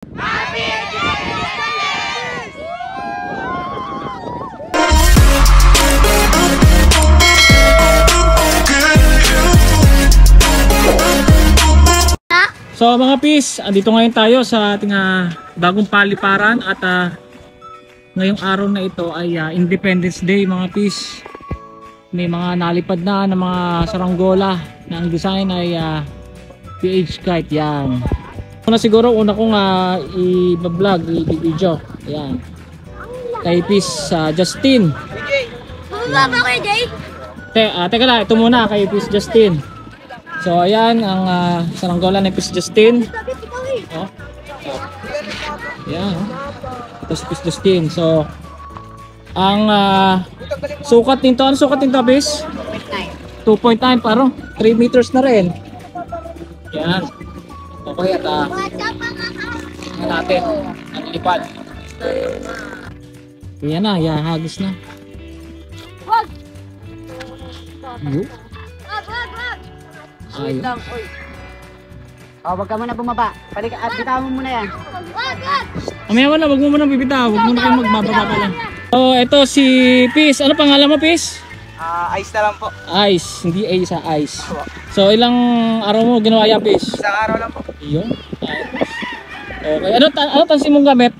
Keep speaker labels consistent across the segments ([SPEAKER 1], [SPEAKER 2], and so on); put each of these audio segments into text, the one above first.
[SPEAKER 1] Happy Independence Day!
[SPEAKER 2] So mga pis, andito ngayon tayo sa ating bagong paliparan at ngayong araw na ito ay Independence Day mga pis. May mga nalipad na ng mga saranggola na ang design ay PH kite yan. Siguro una kong i-vlog, i-video. Ayan. Kay pis Justin.
[SPEAKER 1] Baba ko Jay.
[SPEAKER 2] Teka lang, ito muna kay pis Justin. So ayan ang saranggola ni pis Justin. Oh. Ayan. Ito si pis Justin. So ang sukat nito, ano sukat nito pis? 2.9 parang 3 meters na rin. Ayan. Okay at natin ang lipad. Ayan na, hagis na.
[SPEAKER 1] Wag.
[SPEAKER 2] Wag.
[SPEAKER 1] Wait lang, oy.
[SPEAKER 3] Oh, wag ka muna bumaba. Bitawan mo muna yan.
[SPEAKER 1] Wag, wag.
[SPEAKER 2] Mamaya wala, wag mo muna bibitaw. Wag mo na kayo magbababa pa lang. So, ito si Pis. Ano pangalan mo, Pis?
[SPEAKER 4] Ice na lang po.
[SPEAKER 2] Ice, hindi A sa ice. So, ilang araw mo ginawa yan, Pis?
[SPEAKER 4] Isang araw lang po.
[SPEAKER 2] Iyon. Okay. Ano tansi mong gamit?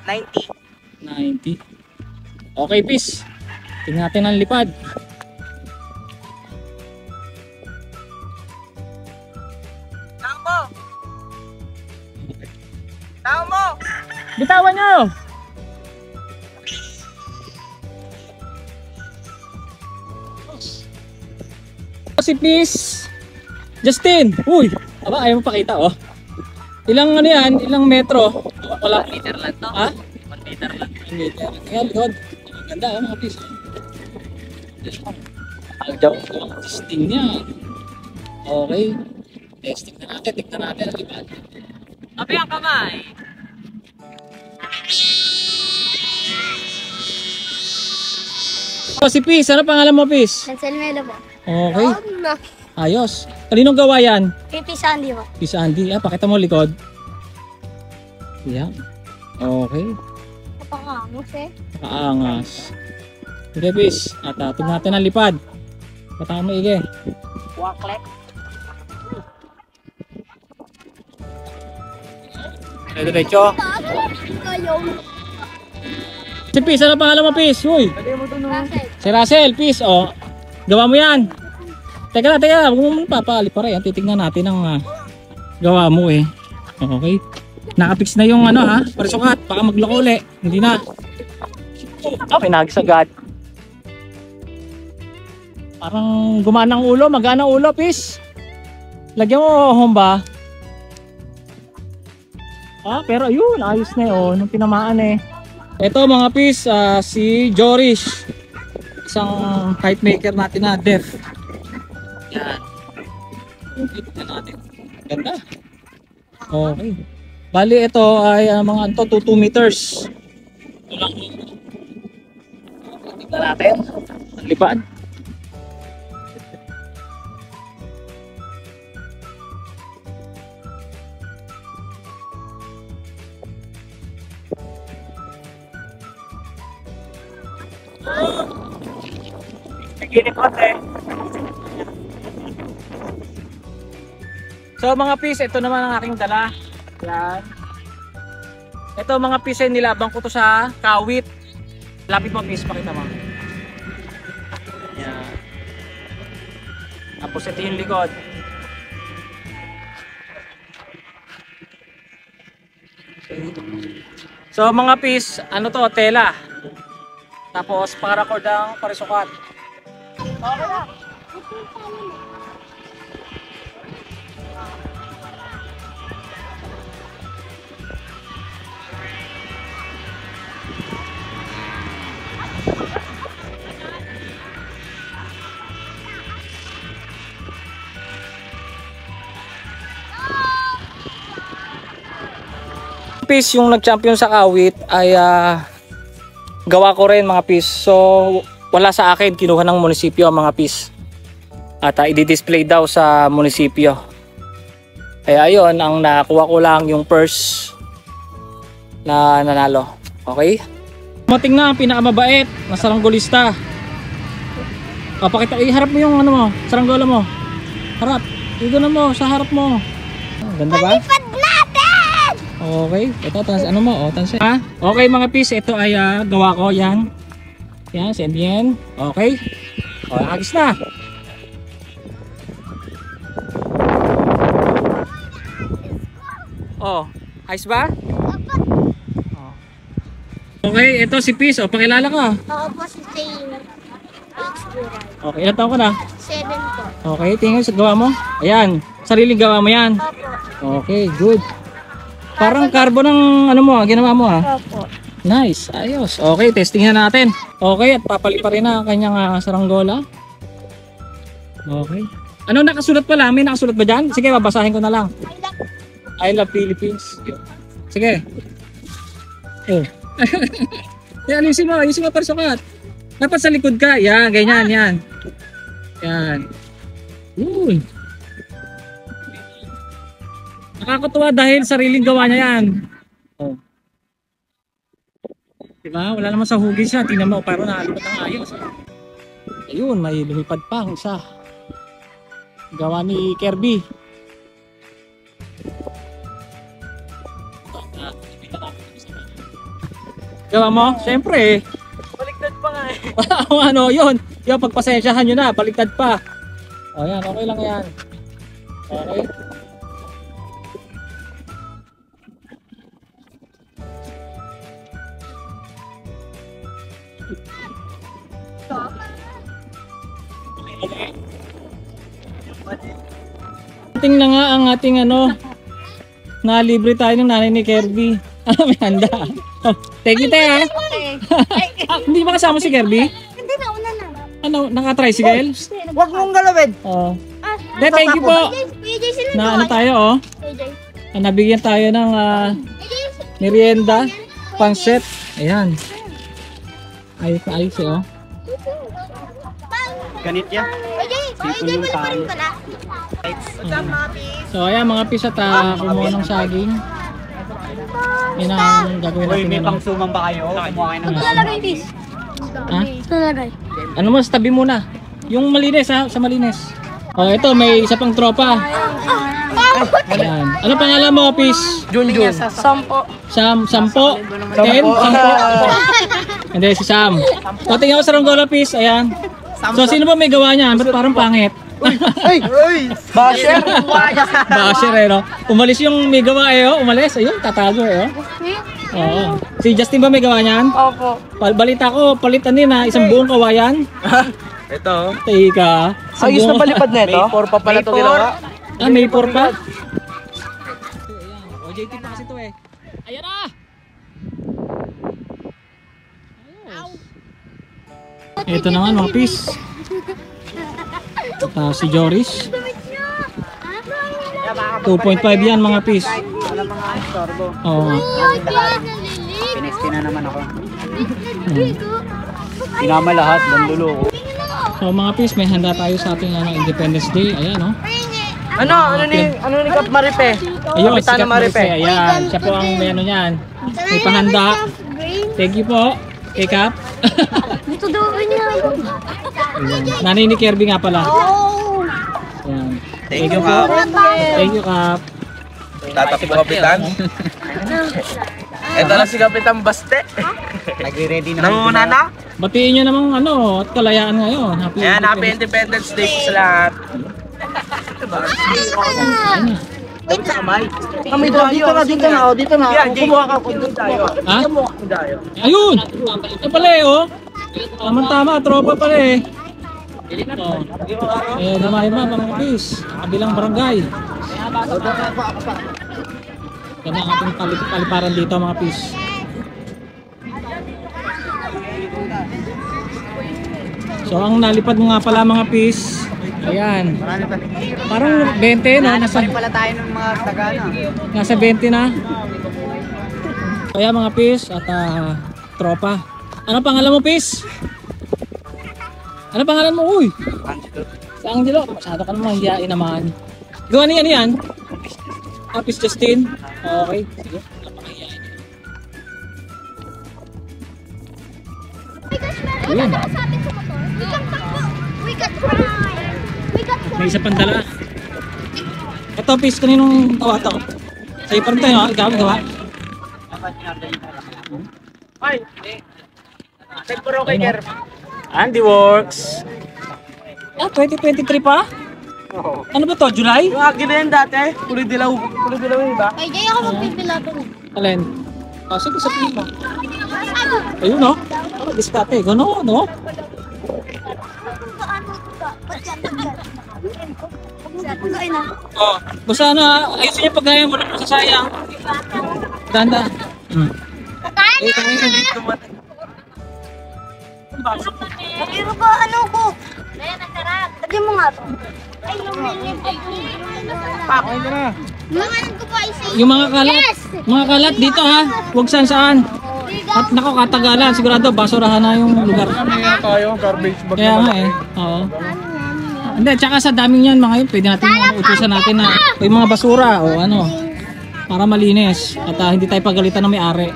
[SPEAKER 4] 90.
[SPEAKER 2] 90. Okay, Pis. Tingnan natin ang lipad.
[SPEAKER 4] Tao mo! Tao mo!
[SPEAKER 2] Bitawan nyo! Si Pis Justin! Uy! Aba, ayaw mo pakita, oh. Ilang ano yan? Ilang metro? Wala. 1 meter lang to. Ha? 1 meter lang. 1 meter. Ayan, likod. Ganda, oh, mga Pis. Ang joke ng testing niya. Okay. Testing na natin. Tignan natin ang lipad. Tabi ang kamay. Oh, si Pis. Ano pangalan mo, Pis?
[SPEAKER 1] Hansel Melo po.
[SPEAKER 2] Okay. Ayos. Kaninong gawa yan?
[SPEAKER 1] Pipi Sandy po.
[SPEAKER 2] Pis Andy. Pakita mo likod. Yan. Okay.
[SPEAKER 1] Kapakamos eh.
[SPEAKER 2] Nakaangas. Okay, Pis. At tingnan natin ang lipad. Patama mo, Ige.
[SPEAKER 3] Waklek.
[SPEAKER 2] Diretso.
[SPEAKER 1] Kayo.
[SPEAKER 2] Si Pis, ano pangalan mo, Pis? Uy. Si Russell, Pis. O. Gawa mo yan. Teka lang. Huwag mo muna papaliparay. Titignan natin ang gawa mo eh. Okay. Nakapix na yung ano ha. Parisukat. Baka magloko uli. Hindi na. Okay, nagisagad. Parang gumana ang ulo. Magana ang ulo, Pis. Lagyan mo homba. Pero ayun. Ayos na yun. Nung tinamaan eh. Ito mga Pis. Si Joris. Isang kite maker natin na deaf. Yan. Tignan natin. Ganda. Okay. Bali ito ay mga 2 meters. Ito lang. Tignan natin. Ang lipad. Ginip konti. So mga Pis, ito naman ang aking dala. Yan. Ito mga Pis ay nilabang ko to sa kawit. Lapit mo Pis, pakita mo. Yan. Tapos ito yung likod. So mga Pis, ano to? Tela. Tapos paracord ang parisukat. Okay na. Pis, yung nag-champion sa kawit ay gawa ko rin mga Pis. So wala sa akin, kinuha ng munisipyo ang mga Pis. At i-display daw sa munisipyo. Kaya ayun, ang nakuha ko lang yung purse na nanalo. Okay? Mating na ang pinakamabait na saranggolista. O, pakita, iharap mo yung ano mo, saranggola mo. Harap. Igo na mo, sa harap mo. Oh, ganda ba?
[SPEAKER 1] Palipad natin!
[SPEAKER 2] Okay. Ito, ano mo? O, tansi. Ha? Okay mga pis, ito ay gawa ko. Yan. Yan, send yan. Okay. O, agis na. O, ayos ba? Okay, ito si Pis. O, pakilala ka.
[SPEAKER 1] Ako po si Taylor.
[SPEAKER 2] Okay, ilan taon ka na?
[SPEAKER 1] 7 po.
[SPEAKER 2] Okay, tingin sa gawa mo. Ayan, sariling gawa mo yan.
[SPEAKER 1] Opo.
[SPEAKER 2] Okay, good. Parang carbon ang ano mo, ginawa mo ha.
[SPEAKER 1] Opo.
[SPEAKER 2] Nice, ayos. Okay, testingin na natin. Okay, at papali pa rin na ang kanyang saranggola. Okay. Ano nakasulat pala? May nakasulat ba dyan? Sige, babasahin ko na lang. I love Philippines. Sige. Oh. Yan, ayusin mo para sukat. Dapat sa likod ka. Yan, ganyan, yan. Yan. Uy. Nakakatuwa dahil sariling gawa niya yan. Oh. Diba? Wala naman sa hugis siya. Tingnan mo, parang nakalipat ang ayos. Ayun, may lumipad pa ang isa. Gawa ni Kirby. Gawa mo? Siyempre.
[SPEAKER 4] Baliktad pa nga eh.
[SPEAKER 2] Ano, yun. Yung pagpasensyahan nyo na, baliktad pa. O yan, okay lang yan. Okay. Ating na nga ang ating ano, nalibre tayo ng nanay ni Kirby. May handa. Oh, thank you, Tea. Hindi ba kasama si Kirby?
[SPEAKER 1] Hindi na, una na.
[SPEAKER 2] Ano, naka-tricycle?
[SPEAKER 3] Huwag mong galawin.
[SPEAKER 2] Oo. Thank you po.
[SPEAKER 1] AJ sila
[SPEAKER 2] Na ano tayo, oh.
[SPEAKER 1] AJ.
[SPEAKER 2] Nabigyan tayo ng merienda, pansit. Ayan. Ayos na ayos, oh.
[SPEAKER 3] Ganit yan.
[SPEAKER 1] AJ, AJ wala pa rin pala.
[SPEAKER 2] So, ayan mga pisat, kumuha ng saging. Yan ang gagawin
[SPEAKER 3] Uy,
[SPEAKER 2] natin.
[SPEAKER 3] may
[SPEAKER 2] Ano.
[SPEAKER 3] pangsuman ba kayo? Kumuha kayo ng
[SPEAKER 1] Lalagay, please.
[SPEAKER 2] Ha?
[SPEAKER 1] Lalagay.
[SPEAKER 2] Ano mo, tabi muna. Yung malinis ha, sa malinis. Oh, ito may isa pang tropa. Ayan. Ano pangalan mo, Pis?
[SPEAKER 3] Junjun.
[SPEAKER 2] Sampo? 10? 10? Hindi, si Sam. O, tingnan ko sa Ronggola, Pis. Ayan. So, sino ba may gawa niyan? Ba't parang pangit?
[SPEAKER 3] Ay! Basher!
[SPEAKER 2] Basher eh, no? Umalis yung may gawa eh, oh. Umalis. Ayun, tatago eh, oh. Oo. Si Justin ba may gawa niyan?
[SPEAKER 1] Opo.
[SPEAKER 2] Balita ko, palitan din ha, isang buong kawayan.
[SPEAKER 4] Ito.
[SPEAKER 2] Teka.
[SPEAKER 3] Ayos na palipad na ito? May 4 pa pala ito ginawa.
[SPEAKER 2] Ah, may 4 pa? OJT pa kasi ito eh. Ayan na! Ito naman mga pis. Si Joris. 2.5 yan mga pis.
[SPEAKER 3] Wala mga istorbo.
[SPEAKER 2] Oo.
[SPEAKER 3] Pinext na naman ako. Sinama lahat, bandulo ko.
[SPEAKER 2] So mga pis, may handa tayo sa ating Independence Day. Ayan, no?
[SPEAKER 4] Ano ni Kap Maripe?
[SPEAKER 2] Ayun,
[SPEAKER 4] Kapitana
[SPEAKER 2] sikat Maripe.
[SPEAKER 4] Maripe.
[SPEAKER 2] Ayan, siya po ang may ano yan. May pahanda. Thank you po. Kay Kap.
[SPEAKER 1] Dito daw niya.
[SPEAKER 2] Nanay ni Kirby nga pala.
[SPEAKER 1] Oh.
[SPEAKER 2] Ayan.
[SPEAKER 4] Thank you, Kap.
[SPEAKER 2] Thank you, Kap.
[SPEAKER 4] Tatakbo Kapitan. Ito na si Kapitan Baste.
[SPEAKER 3] Nagre-ready na.
[SPEAKER 4] Nanguna na?
[SPEAKER 2] Batiin nyo namang ano, at kalayaan ngayon. Happy
[SPEAKER 4] Ayan, happy Independence Day po sa lahat.
[SPEAKER 1] Wait lang.
[SPEAKER 3] Kami dito na. Dito na. Kumuha ka.
[SPEAKER 2] Ha? Ayun! Ito pala eh, oh. Tama-tama, tropa pala eh. Oh. Dumahin ba, mga bis. Kabilang barangay. Yan ang ating paliparan dito, mga pis. So, ang nalipad mo nga pala, mga pis. Ayan. Parang 20, no? Nasa
[SPEAKER 3] Pala tayo ng mga Tagana.
[SPEAKER 2] Nasa 20 na. Kaya mga pis at tropa. Ano pangalan mo, pis? Ano pangalan mo? Uy! Si Angelo. Masyado ka naman, hiyain naman. Gawa niya yan? Pis Justin? Okay. Sige. Napakahiyain. Ayun.
[SPEAKER 1] We got fried. We got
[SPEAKER 2] May isa pang dala. Ito, Pis, kaninong gawa to? Sa'yo pa rin tayo, ha? Ikaw gawa?
[SPEAKER 4] Ay! Nagpuro kay Ger.
[SPEAKER 2] Andy Works. Ah, 2023 pa? Ano ba to? July?
[SPEAKER 4] Yung akin na yan dati. Kulay dilaw yung iba.
[SPEAKER 1] Ay, di ako magpipilato na.
[SPEAKER 2] Alin? Ah, sige, sabihin mo. Ayun, no? Oh, diskate. Gano, no? Oh, basta ano, ayusin niyo pagkaya mo na masasayang. Ganda. Eh, kanina dito man.
[SPEAKER 1] Pero ba ano ko? Lagyan mo nga to. Ay, lumilip.
[SPEAKER 4] Okay ka na.
[SPEAKER 1] Lumanan ko pa isa.
[SPEAKER 2] Yung mga kalat dito ha, huwag saan. At nako, katagalan, sigurado basurahan na yung lugar.
[SPEAKER 4] Kaya tayo, garbage bag
[SPEAKER 2] Kaya nga eh, oo. Hindi, tsaka sa daming yan mga yun, pwede natin utusan natin na yung mga basura o ano, para malinis at hindi tayo pagalitan ng may-ari.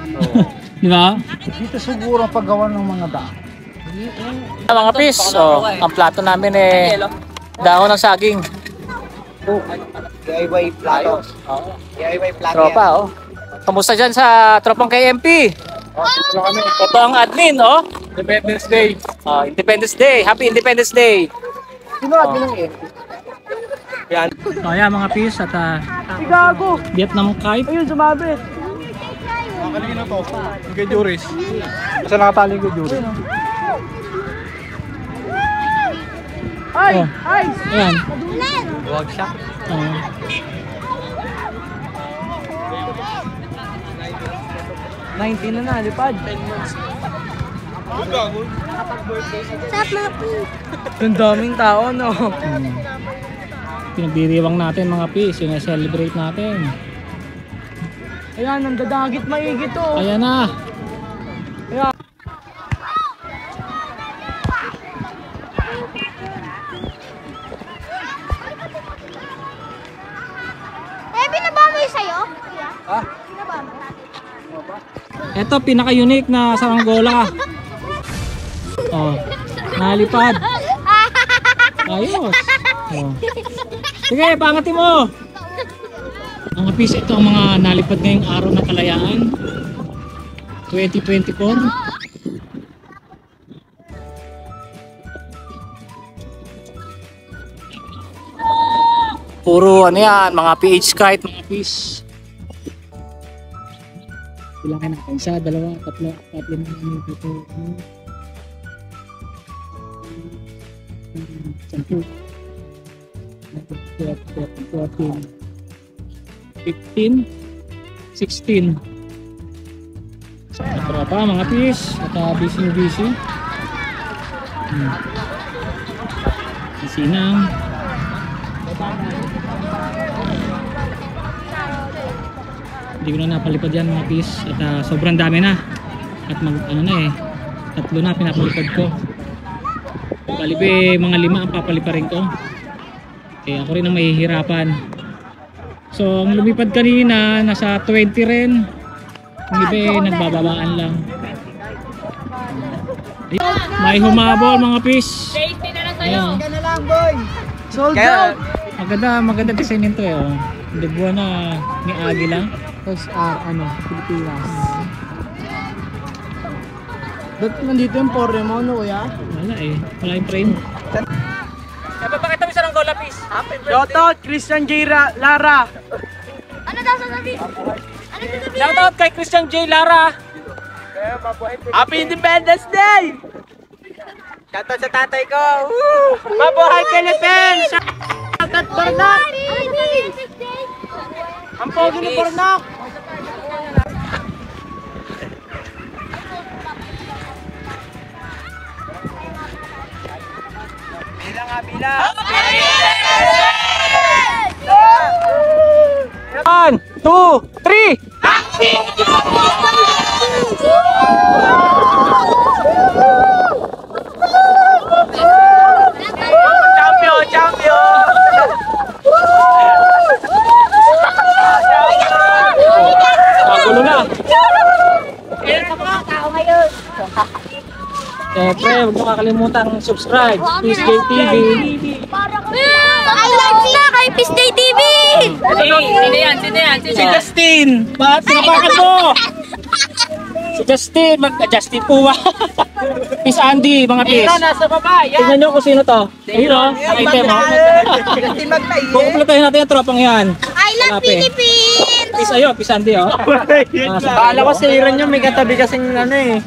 [SPEAKER 2] Di ba?
[SPEAKER 3] Dito siguro ang paggawa ng mga daan.
[SPEAKER 2] Mga pis, ang plato namin eh, dahon ng saging.
[SPEAKER 3] DIY platos. DIY platos.
[SPEAKER 2] Tropa, oh. Kamusta dyan sa tropang KMP? Ito ang admin, oh.
[SPEAKER 4] Independence Day.
[SPEAKER 2] Independence Day. Happy Independence Day.
[SPEAKER 3] Sino admin ng EMP?
[SPEAKER 4] Yan.
[SPEAKER 2] So, ayan mga pis at
[SPEAKER 4] Gago!
[SPEAKER 2] Vietnam kite.
[SPEAKER 4] Ayun, sumabit. Kanina to. Yung kay Juris. Basta nakatali kay Juris.
[SPEAKER 2] Ay! Ay! Ayan.
[SPEAKER 4] Wag siya.
[SPEAKER 2] Oh.
[SPEAKER 4] Na nalipad. 10 months.
[SPEAKER 1] Stop mga po.
[SPEAKER 4] Ang daming tao, no?
[SPEAKER 2] Pinagdiriwang natin mga pis, yung celebrate natin.
[SPEAKER 4] Ayan, ang dadagit maigi to.
[SPEAKER 2] Ayan na.
[SPEAKER 1] Eh, binaba mo yung sa'yo?
[SPEAKER 4] Ha?
[SPEAKER 1] Binaba mo?
[SPEAKER 2] Ito pinaka-unique na saranggola. Oh, nalipad. Ayos. Oh. Sige, pangatin mo. Mga pis, ito ang mga nalipad ngayong araw ng kalayaan. 2024. Puro ano yan, mga PH kite, mga pis. Bilangin natin, isa, dalawa, tatlo, apat, lima, enam, tujuh, 10, 16. Tara pa mga pis, at busy. Sinang. Hindi ko na napalipad yan mga pis at sobrang dami na at tatlo na pinapalipad ko. Balibe mga 5 ang papaliparin ko. Ako rin ang mahihirapan. So ang lumipad kanina nasa 20 rin. Ang iba nagbababaan lang. May humabol mga pis. Ayan.
[SPEAKER 3] na lang, boy.
[SPEAKER 4] Sold out!
[SPEAKER 2] Maganda design nito eh. Dagwa na ni Agila.
[SPEAKER 3] Tapos, Pilipinas. Ba't nandito yung porre mo, no, kuya?
[SPEAKER 2] Wala eh. Wala yung frame. Papakita mo sa ng gola pis.
[SPEAKER 4] Shoutout, Christian J. Lara.
[SPEAKER 1] Ano daw sasabihin? Ano sasabihin?
[SPEAKER 2] Shoutout kay Christian J. Lara.
[SPEAKER 4] Happy Independence Day! Shoutout sa tatay ko. Woo! Mabuhay Philippines! Shoutout Barnak! Ang pogi ni Barnak! Bilang!
[SPEAKER 2] 1, 2, 3.
[SPEAKER 4] Champion!
[SPEAKER 2] Gulo na. Siyempre, huwag niyo kakalimutan subscribe. Peace Day TV.
[SPEAKER 1] I like na kay Peace Day TV!
[SPEAKER 5] Sino yan?
[SPEAKER 2] Si Justin! Bakit sinabakan mo? Si Justin! Justin Puwa! Peace Andy, mga peace.
[SPEAKER 5] Nasa baba. Yan.
[SPEAKER 2] Tingnan nyo kung sino to. Ayun o, nakita mo. Kukumpletahin natin yung tropang yan.
[SPEAKER 1] I love
[SPEAKER 2] Hanapin.
[SPEAKER 1] Philippines!
[SPEAKER 2] Peace ayo, peace Andy o.
[SPEAKER 5] Bahala ko sa Iran yung may katabi kasing ano eh.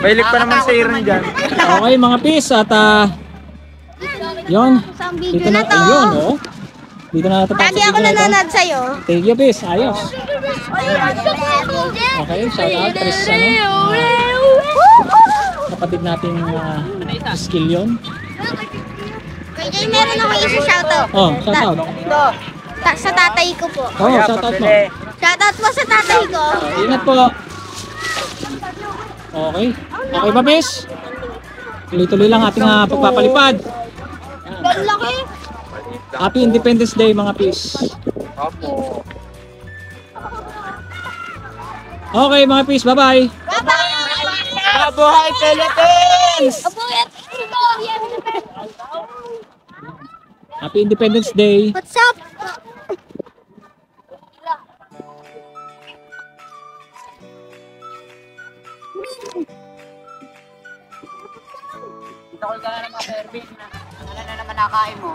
[SPEAKER 5] Bailik pa naman sa Iran dyan.
[SPEAKER 2] Okay mga peace at yun.
[SPEAKER 1] Sa
[SPEAKER 2] Dito
[SPEAKER 1] video
[SPEAKER 2] na,
[SPEAKER 1] na to.
[SPEAKER 2] ayun o. Dito na natatapos
[SPEAKER 1] Lagi ako
[SPEAKER 2] video na ito.
[SPEAKER 1] nanonood sa'yo.
[SPEAKER 2] Thank you peace, ayos. Okay, shout out Chris kapatid natin skill yun.
[SPEAKER 1] Kay Jay, meron ako isa shoutout.
[SPEAKER 2] Oh, shout out.
[SPEAKER 1] Sa tatay ko po.
[SPEAKER 2] Oh, shout out mo.
[SPEAKER 1] Shoutout po sa tatay ko.
[SPEAKER 2] Ingat po. Okay. Okay ba, Bes? Tuloy-tuloy lang ating pagpapalipad.
[SPEAKER 1] Ang laki.
[SPEAKER 2] Happy Independence Day, mga Pis. Okay, mga Pis. Bye-bye.
[SPEAKER 1] Bye-bye!
[SPEAKER 5] Mabuhay Philippines!
[SPEAKER 2] Happy Independence Day.
[SPEAKER 1] What's up?
[SPEAKER 3] Ito ko ka na naman, Erwin. Ano na naman nakain mo?